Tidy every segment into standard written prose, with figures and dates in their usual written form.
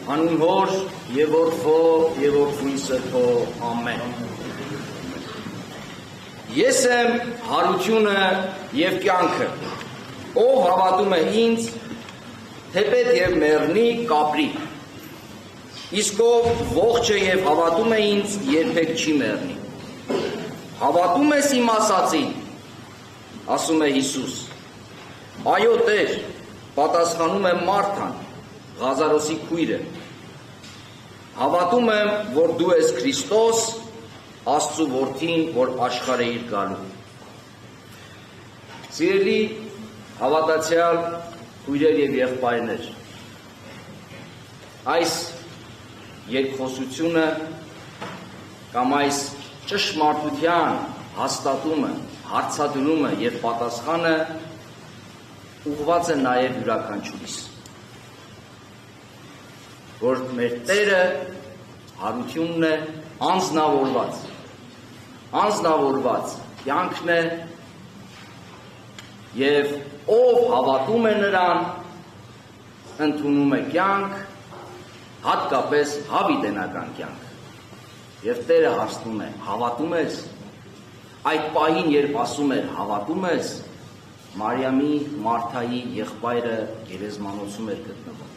Հանուն Հոր և Որդու և Որդուի Սրբո, ամեն։ Ես եմ հարությունը և կյանքը, ով հավատում է ինձ, թեպետ և մեռնի կապրի, իսկ ով ողջ է և հավատում է ինձ, երբեք չի մեռնի։ Հավատում ես իմ ասածին, ասում է Հիսուս։ Այո Տեր, պատասխանում է Մարթան, Ղազարոսի քույրը։ Հավատում եմ, որ դու ես Քրիստոս, Աստծու որդին, որ աշխարհ է իր գալու։ Սիրելի հավատացյալ քույրեր և եղբայրներ, այս երկխոսությունը կամ այս ճշմարտության հաստատումը, հարցադրումը և պատասխանը ուղղված է նաև յուրաքանչյուրիս, որ մեր Տերը հարությունն է անձնավորված կյանքն է և ով հավատում է նրան, ընդունում է կյանք, հատկապես հավիտենական կյանք։ Եվ Տերը հարցնում է, հավատում ես։ Այդ պահին, երբ ասում էր հավատում ես, Մարիամի, Մարթայի եղբայրը գերեզմանոցում էր գտնվում,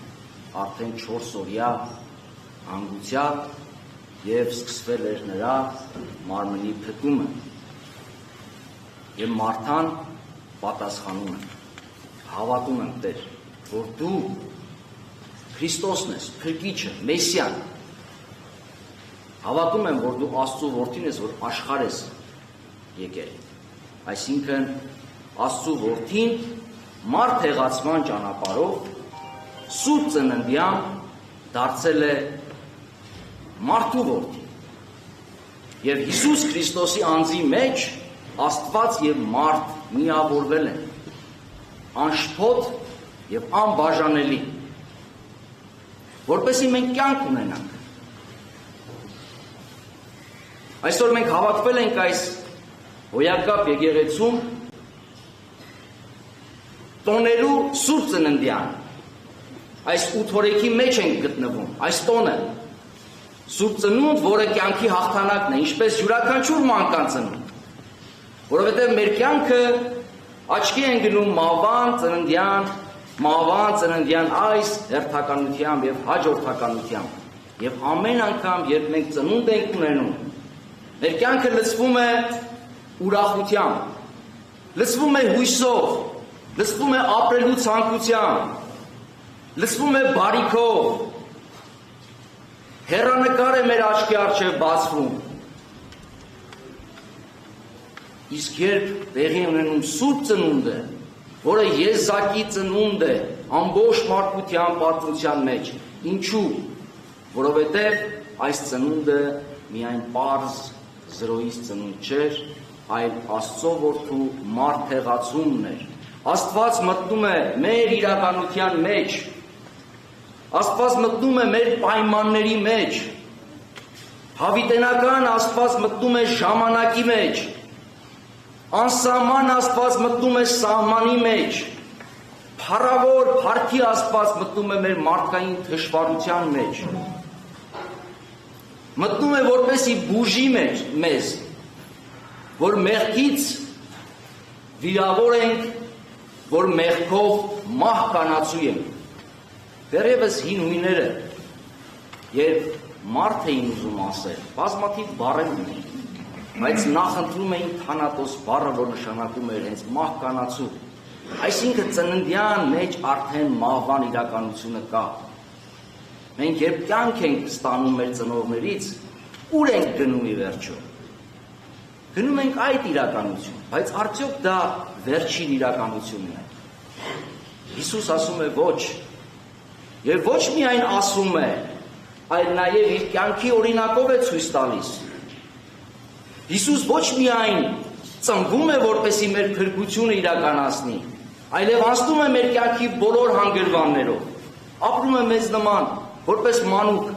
արդեն 4 օրյա հանգուցյալ, և սկսվել էր նրա մարմնի փտումը։ Եվ Մարթան պատասխանում է, հավատում եմ Տեր, որ դու Քրիստոսն ես, Փրկիչը, Մեսիան։ Հավատում եմ, որ դու Աստծու որդին ես, որ աշխարհ ես եկել։ Այսինքն Աստծու որդին մարդ հեղացման ճանապարհով սուրբ ծննդյան դարձել է մարդու որդի։ Եվ Հիսուս Քրիստոսի անձի մեջ Աստված և մարդ միավորվել են, անշփոթ և անբաժանելի, որպեսզի մենք կյանք ունենանք։ Այսօր մենք հավաքվել ենք այս հոյակապ եկեղեցում տոնելու սուրբ ծննդյան, այս ութորեքի մեջ ենք գտնվում, այս տոնը, սուրբ ծնունդ, որը կյանքի հաղթանակն է, ինչպես յուրաքանչյուր մանկան ծնունդ, որովհետև մեր կյանքը աչքի են գնում մահվան ծննդյան այս հերթականությամբ և հաջորդականությամբ։ Եվ ամեն անգամ, երբ մենք ծնունդ ենք ունենում, մեր կյանքը լցվում է ուրախությամբ, լցվում է հույսով, լցվում է ապրելու ցանկությամբ, լցվում է բարիքով, հեռանկար է մեր աչքի առջև բացվում։ Իսկ երբ տեղի ունենում սուրբ ծնունդը, որը եզակի ծնունդ է ամբողջ մարդկության պատմության մեջ, ինչու՞, որովհետև այս ծնունդը միայն պարզ զրոյից ծնունդ չէր, այլ Աստծո որդու մարդ հեղացումն էր։ Աստված մտնում է մեր իրականության մեջ, Աստված մտնում է մեր պայմանների մեջ, հավիտենական Աստված մտնում է ժամանակի մեջ, անսահման Աստված մտնում է սահմանի մեջ, փառավոր փառքի Աստված մտնում է մեր մարդկային թշվառության մեջ, մտնում է որպեսզի բուժի մեզ, որ մեղքից վիրավոր ենք, որ մեղքով մահ կանացու ենք։ Դեռևս հին հույները, երբ մարդ էին ուզում ասել, բազմաթիվ բառեր ունեին, բայց նախընտրում էին թանատոս բառը, որ նշանակում էր հենց մահ կանացու։ Այսինքն ծննդյան մեջ արդեն մահվան իրականությունը կա։ Մենք երբ կյանք ենք ստանում մեր ծնողներից, ուր ենք գնում ի վերջո։ Գնում ենք այդ իրականություն, բայց արդյոք դա վերջին իրականությունն է։ Հիսուս ասում է ոչ, և ոչ միայն ասում է, այլ նաև իր կյանքի օրինակով է ցույց տալիս։ Հիսուս ոչ միայն ծնվում է, որպեսզի մեր փրկությունը իրականացնի, այլև անցնում է մեր կյանքի բոլոր հանգրվաններով, ապրում է մեզ նման, որպես մանուկ,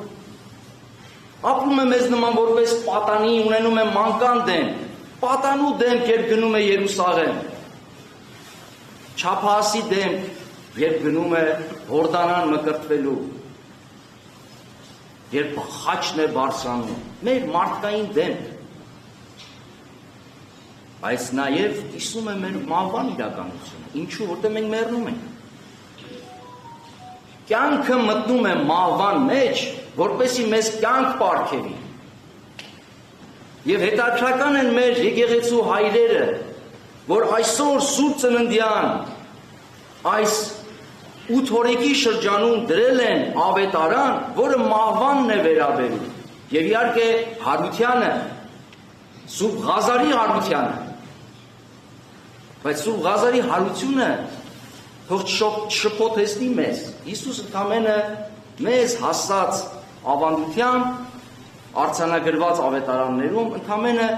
ապրում է մեզ նման, որպես պատանի, ունենում է մանկան դեմք, պատանու դեմք, երբ գնում է Երուսաղեմ, չափահասի դեմք, երբ գնում է Հորդանան մկրտվելու, երբ խաչն է բարձրանում, մեր մարդկային դեմք, բայց նաև կիսում է մեր մահվան իրականությունը, ինչու, որտեղ մենք մեռնում ենք։ Կյանքը մտնում է մահվան մեջ, որպեսզի մեզ կյանք պարգևի։ Եվ հետաքրքրական են մեր եկեղեցու հայրերը, որ այսօր Սուրբ Ծննդյան այս 8 օրեկի շրջանում դրել են ավետարան, որը մահվանն է վերաբերում։ Եվ իհարկե հարությանը, Սուրբ Ղազարի հարությանը։ Բայց Սուրբ Ղազարի հարությունը թող չշփոթեցնի մեզ։ Հիսուս ընդամենը մեզ հասած ավանդությամբ արձանագրված ավետարաններում ընդամենը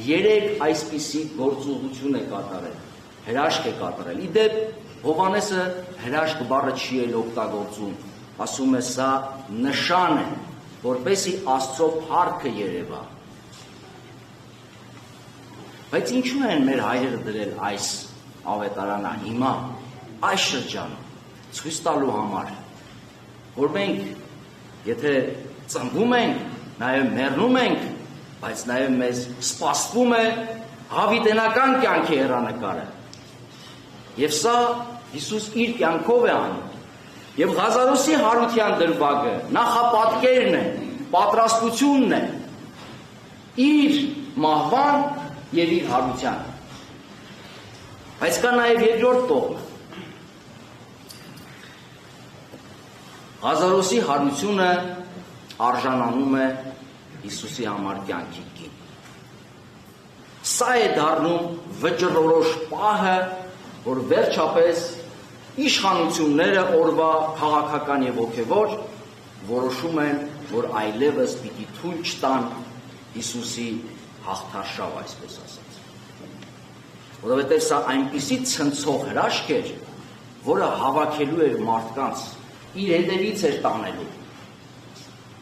3 այսպիսի գործողություն է կատարել, հրաշք է կատարել։ Իդեպ Հովհաննեսը հրաշք բառը չի էլ օգտագործում, ասում է սա նշան է, որպեսզի Աստծո փառքը երևա։ Բայց ինչու են մեր հայրերը դրել այս ավետարանը հիմա, այս շրջանում, ցույց տալու համար, որ մենք, եթե ծնվում ենք, նաև մեռնում ենք, բայց նաև մեզ սպասվում է հավիտենական կյանքի հեռանկարը։ Եվ սա Հիսուս իր կյանքով է անում։ Եվ Ղազարոսի հարության դրվագը նախապատկերն է, պատրաստությունն է իր մահվան եւ իր հարության։ Բայց կա նաև երկրորդ կողմը։ Ղազարոսի հարությունը արժանանում է Հիսուսի համար կյանքի գին։ Սա է դառնում վճռորոշ պահը, որ վերջապես իշխանությունները օրվա քաղաքական եւ հոգեվոր որոշում են, որ այլևս պիտի թույլ չտան Հիսուսի հաղթարշավ, այսպես ասած։ Որովհետեւ սա այնպիսի ցնցող հրաշք էր, որը հավաքելու էր մարդկանց, իր հետևից էր տանելու։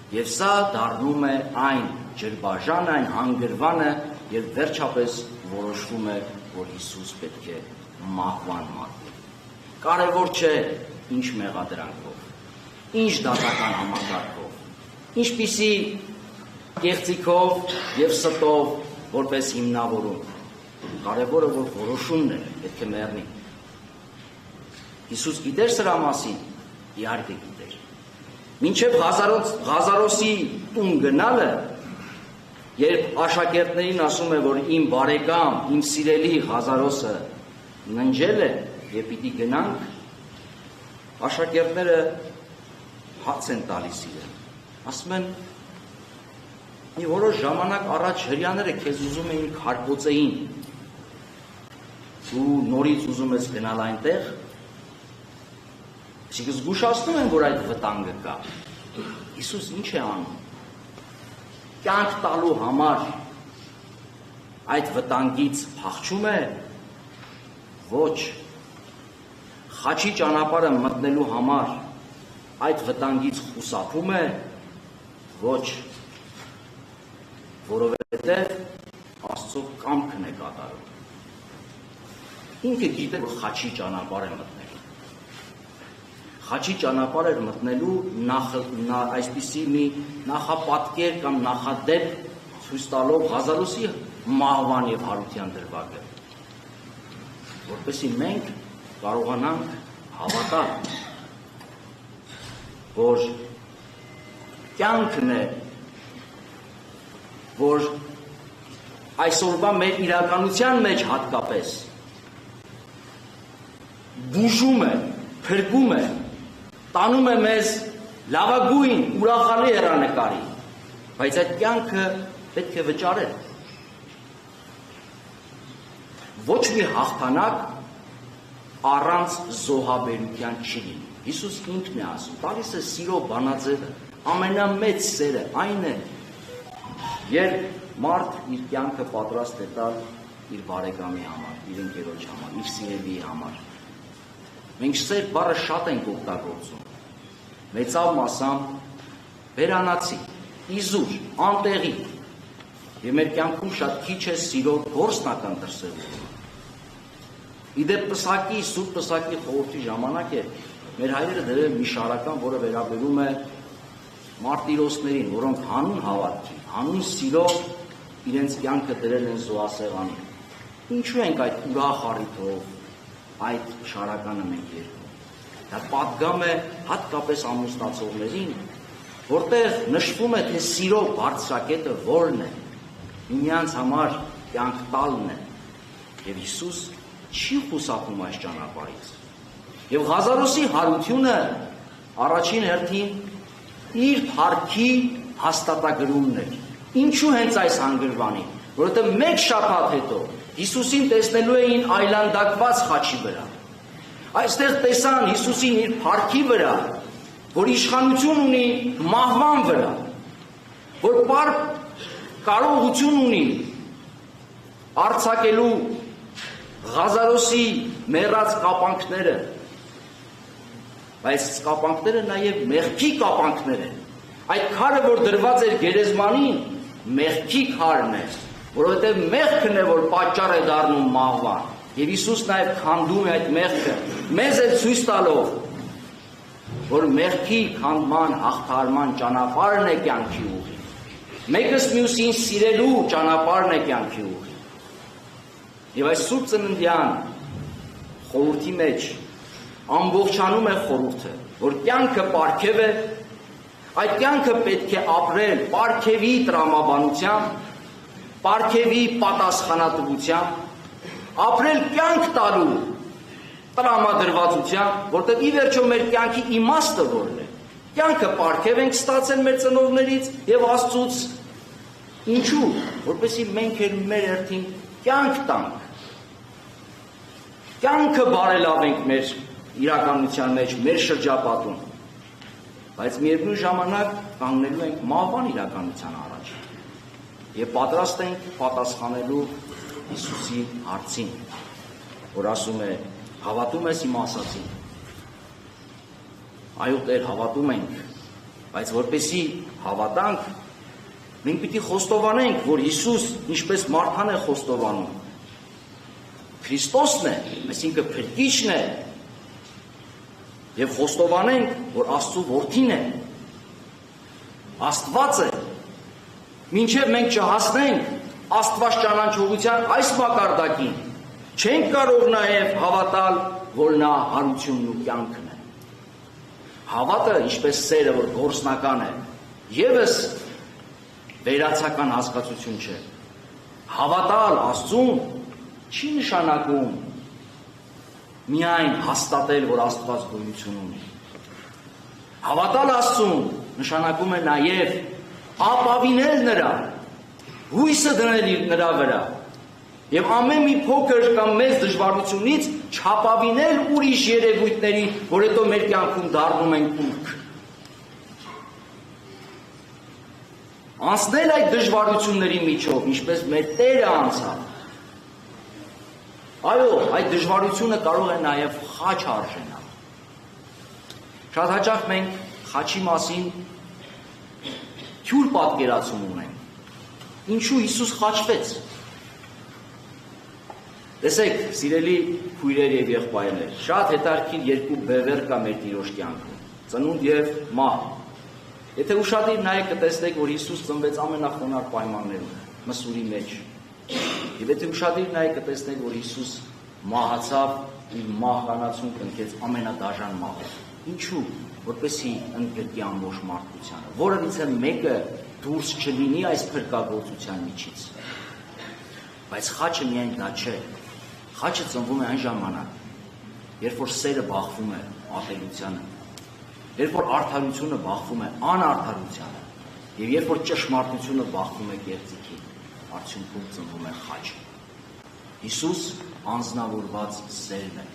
Եվ սա դառնում է այն ջրբաժանը, այն հանգրվանը, եւ վերջապես որոշվում է, որ Հիսուս պետք է մահվան մատնի։ Կարևոր չէ ինչ մեղադրանքով, ինչ դատական համակարգով, ինչպիսի կեղծիքով եւ ստով որպես հիմնավորում։ Կարևորը որ որոշումն է, պետք է մեռնի։ Հիսուս գիտեր սրա մասին, իհարկե գիտեր։ Մինչև Ղազարոսի տուն գնալը, երբ աշակերտներին ասում է, որ իմ բարեկամ, իմ սիրելի Ղազարոսը ննջել է եւ պիտի գնանք, աշակերտները հաց են տալիս իրեն։ Ասում են, մի որոշ ժամանակ առաջ հրյաները քեզ ուզում էին քարկոծեին, դու նորից ուզում ես գնալ այնտեղ, այսինքն զգուշացնում են, որ այդ վտանգը կա։ Հիսուս ինչ է անում։ Կյանք տալու համար այդ վտանգից փախչում է, ոչ, խաչի ճանապարհը մտնելու համար այդ վտանգից խուսափում է, ոչ, որովհետև Աստծո կամքն է կատարում։ Ինքը գիտեր, որ խաչի ճանապարհ է մտնելու։ Խաչի ճանապարհ էր մտնելու այսպիսի մի նախապատկեր կամ նախադեպ ցույց տալով Ղազարոսի մահվան եւ հարության դրվագը, որպեսզի մենք կարողանանք հավատալ, որ կյանքն է, որ այսօրվա մեր իրականության մեջ հատկապես բուժում է, փրկում է, տանում է մեզ լավագույն ուրախալի հեռանկարի, բայց այդ կյանքը պետք է վճարել։ Ոչ մի հաղթանակ առանց զոհաբերության չի լինի։ Հիսուս ինքն է ասում, տալիս է սիրո բանաձևը, ամենամեծ սերը այն է, երբ մարդ իր կյանքը պատրաստ է տալ իր բարեկամի համար, իր ընկերոջ համար, իր սիրելիի համար։ Մենք սեր բառը շատ ենք օգտագործում, մեծավ մասամբ վերանացի, իզուր, անտեղի, եւ մեր կյանքում շատ քիչ է սիրո գործնական դրսևորում։ Իդեպ պսակի, սուրբ պսակի խորհրդի ժամանակ է մեր հայրերը դրել մի շարական, որը վերաբերում է մարտիրոսներին, որոնք հանուն հավատքի, հանուն սիրո իրենց կյանքը դրել են զոհասեղանին։ Ինչու ենք այդ ուրախ առիթով այդ շարականը մենք երգում։ Դա պատգամ է հատկապես ամուսնացողներին, որտեղ նշվում է, թե սիրո բարձրակետը որն է, միմյանց համար կյանք տալն է, եւ Հիսուս չի խուսափում այս ճանապարհից։ Եվ Ղազարոսի հարությունը առաջին հերթին իր փառքի հաստատագրումն էր։ Ինչու հենց այս հանգրվանի, որովհետև մեկ շաբաթ հետո Հիսուսին տեսնելու էին այլանդակված խաչի վրա։ Այստեղ տեսան Հիսուսին իր փառքի վրա, որ իշխանություն ունի մահվան վրա, որ կարողություն ունի արձակելու Ղազարոսի մեռած կապանքները, բայց կապանքները նաև մեղքի կապանքներ են։ Այդ քարը, որ դրված էր գերեզմանին, մեղքի քարն է, որովհետև մեղքն է, որ պատճառ է դառնում մահվան։ Եվ Հիսուս նաև քանդում է այդ մեղքը, մեզ է ցույց տալով, որ մեղքի քանդման հաղթահարման ճանապարհն է կյանքի ուղին։ Մեկս մյուսին սիրելու ճանապարհն է կյանքի ուղին։ Եվ այս Սուրբ Ծննդյան խորհրդի մեջ ամբողջանում է խորհուրդը, որ կյանքը պարգև է, այդ կյանքը պետք է ապրել պարգևի տրամաբանությամբ, պարգևի պատասխանատվությամբ, ապրել կյանք տալու տրամադրվածությամբ, որտեղ ի վերջո մեր կյանքի իմաստը որն է։ Կյանքը պարգև ենք ստացել մեր ծնողներից եւ Աստծուց։ Ինչու՞, որպեսզի մենք մեր հերթին կյանք տանք։ Կյանքը բարելավենք մեր իրականության մեջ, մեր շրջապատում, բայց միևնույն ժամանակ կանգնելու ենք մահվան իրականության առաջ եւ պատրաստ ենք պատասխանելու Հիսուսի հարցին, որ ասում է. հավատում ես իմ ասածին։ Այո, Տեր, հավատում ենք, բայց որպեսզի հավատանք, մենք պիտի խոստովանենք, որ Հիսուս ինչպես Մարթան է խոստովանում, Քրիստոսն է, այսինքն Փրկիչն է, եւ խոստովանենք, որ Աստծո որդին է, Աստված է, մինչև մենք չհասնենք Աստված ճանաչողության այս մակարդակին, չենք կարող նաև հավատալ, որ նա հարությունն ու կյանքն է։ Հավատը, ինչպես սերը, որ գործնական է, ևս վերացական հասկացություն չէ։ Հավատալ Աստծուն չի նշանակում միայն հաստատել, որ Աստված գոյություն ունի։ Հավատալ Աստծուն նշանակում է նաև ապավինել նրա, հույսը դնել նրա վրա եւ ամեն մի փոքր կամ մեծ դժվարությունից չապավինել ուրիշ երևույթների, որ հետո մեր կյանքում դառնում են կուռք։ Անցնել այդ դժվարությունների միջով, ինչպես մեր Տերը անցավ։ Այո, այդ դժվարությունը կարող է նաև խաչ արժենալ։ Շատ հաճախ մենք խաչի մասին թյուր պատկերացում ունենք։ Ինչու Հիսուս խաչվեց։ Տեսեք, սիրելի քույրեր եւ եղբայրներ, շատ հետաքրքիր երկու բևեռ կա մեր Տիրոջ կյանքում՝ ծնունդ եւ մահ։ Եթե ուշադիր նայեք, կտեսնեք, որ Հիսուս ծնվեց ամենախոնար պայմաններում, մսուրի մեջ։ Եվ եթե ուշադիր նայեք, կտեսնեք, որ Հիսուս մահացավ, իր մահկանացուն կնքեց ամենադաժան մահը։ Ինչու՞, որպեսզի ընդգրկի ամբողջ մարդկությանը, որոնից է մեկը դուրս չլինի այս փրկagorցության միջից։ Բայց խաչը միայն դա չէ։ Խաչը ծնվում է այն ժամանակ, երբ որ սերը բախվում է ատելությանը, երբ որ արդարությունը բախվում է անարդարությանը, եւ երբ որ ճշմարտությունը բախվում է կեղծիքին, արդյունքում ծնվում է խաչը։ Հիսուս անձնավորված սերն է,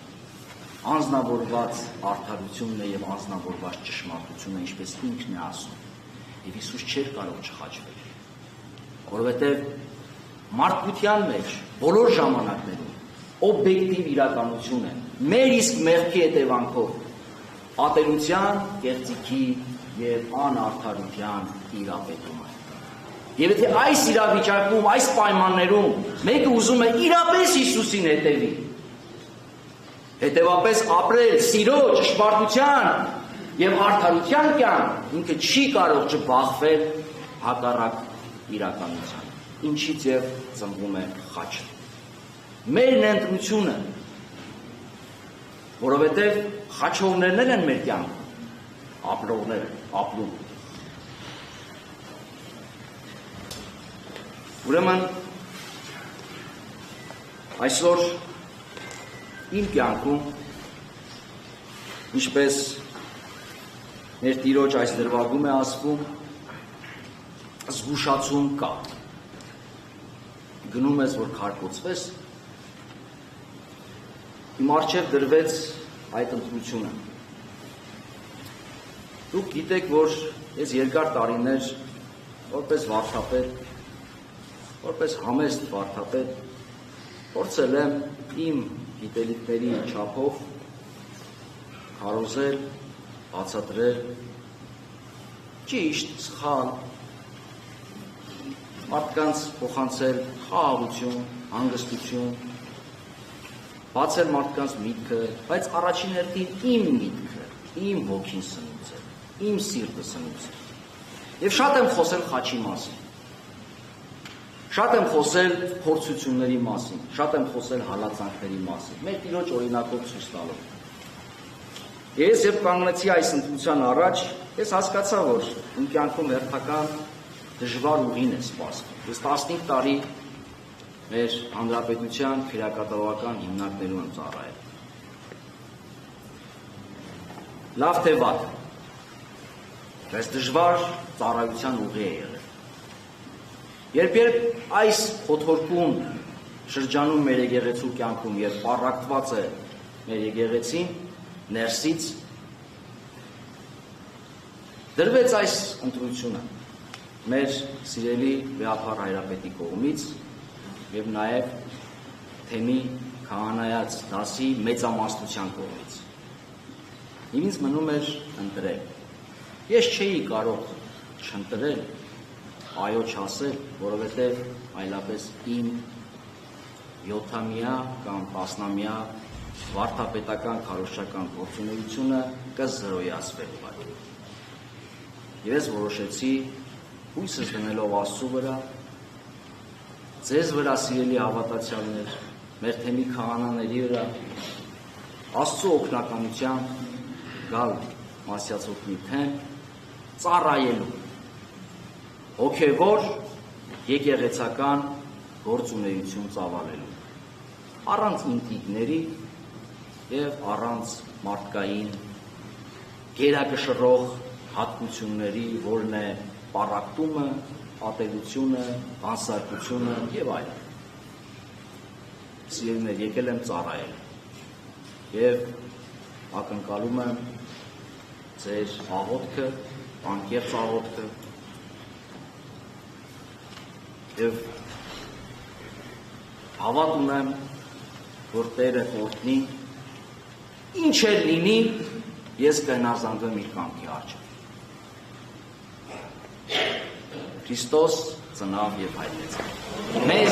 անձնավորված արդարությունն է եւ անձնավորված ճշմարտությունը, ինչպես ինքն է ասում։ Եվ Հիսուս չէր կարող չխաչվել, որովհետև մարդկության մեջ բոլոր ժամանակներում օբյեկտիվ իրականություն է մեր իսկ մեղքի հետևանքով ատելության, կեղծիքի եւ անարդարության տիրապետումը։ Եվ եթե այս իրավիճակում, այս պայմաններում մեկը ուզում է իրապես Հիսուսին հետևի, հետևապես ապրել սիրո, ճշմարտության Եվ արդարության կյանք ինքը չի կարող չբախվել հակառակ իրականության, ինչից եւ ծնվում է խաչը։ Մեր ներդրությունը, որովհետեւ խաչողներն են մեր կյանքում, ապրողները, ապրում։ Ուրեմն այսօր իմ կյանքում, ինչպես մեր Տիրոջ այս դրվագում է ասվում, զգուշացում կա։ Գնում ես, որ քարկոծվես, իմ առջև դրվեց այդ ընտրությունը։ Դուք գիտեք, որ ես երկար տարիներ որպես վարդապետ, որպես համեստ վարդապետ, փորձել եմ իմ գիտելիքների չափով քարոզել, բացատրել, ճիշտ, սխալ, մարդկանց փոխանցել խաղաղություն, հանգստություն, բացել մարդկանց միտքը, բայց առաջին հերթին իմ միտքը, իմ հոգին սնուցել, իմ սիրտը սնուցել։ Եվ շատ եմ խոսել խաչի մասին, շատ եմ խոսել փորձությունների մասին, շատ եմ խոսել հալածանքների մասին, մեր Տիրոջ օրինակով ցույց տալով։ Ես երբ կանգնեցի այս ընտրության առաջ, ես հասկացա, որ իմ կյանքում հերթական դժվար ուղին է սպասվում։ Ես 15 տարի մեր հանրապետության քրեակատարողական հիմնարկներում եմ ծառայել։ Լավ թե վատ, բայց դժվար ծառայության ուղի է եղել։ Երբ այս խոթորկուն շրջանում մեր եկեղեցու կյանքում, երբ պառակտված է մեր եկեղեցին, ներսից դրվեց այս ընտրությունը մեր սիրելի վեհափառ հայրապետի կողմից եւ նաեւ թեմի քահանայած դասի մեծամասնության կողմից։ Ինձ մնում էր ընտրել։ Ես չէի կարող չընտրել, այո չասել, որովհետեւ այլապես իմ 7-ամյա կամ 10-ամյա վարդապետական քարոզչական գործունեությունը կզրոյացվեր ուղղակի։ Եվ ես որոշեցի հույսս դնելով Աստծու վրա, ձեզ վրա սիրելի հավատացյալներ, մեր թեմի քահանաների վրա, Աստծու օգնականությամբ գալ Մասյացօգնի թեմ ծառայելու, հոգևոր եկեղեցական գործունեություն ծավալելու, առանց ինտրիգների եւ առանց մարդկային գերակշռող հատկությունների, որն է պառակտումը, ատելությունը, բանսարկությունը եւ այլն։ Սիրելիներ, եկել եմ ծառայել եւ ակնկալում եմ ձեր աղոթքը, անկեղծ աղոթքը եւ հավատ ունեմ, որ Տերը օրհնի, ինչ էլ լինի, ես կհնազանդվեմ իր կամքի առջև։ Քրիստոս ծնավ եւ հայտնեց։ Մեզ